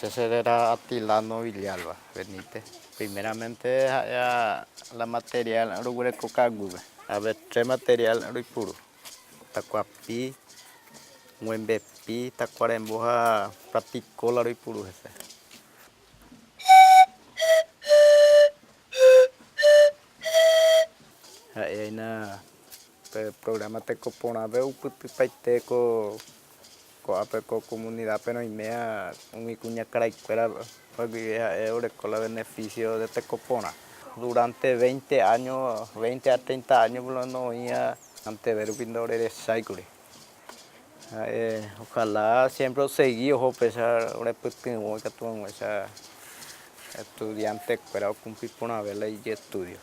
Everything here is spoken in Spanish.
Ese era Atilano Villalba Benítez. Primeramente la material rugure cocaguve. A ver, tres material puro. Tacuapi, Muembepi, Tacuaremboja, practicó la puro ese. Ahí na programa teco ponave uputu paiteco coapeco comunidad pero y mea un cuña caraicuera porque con los beneficios de Tecopona. Durante 20 años, 20 a 30 años no iba ante ver un pintor de cycle. Ojalá siempre seguí ojo pesar repetido que tuvo esa estudiante pero cumplir por una vela y estudio.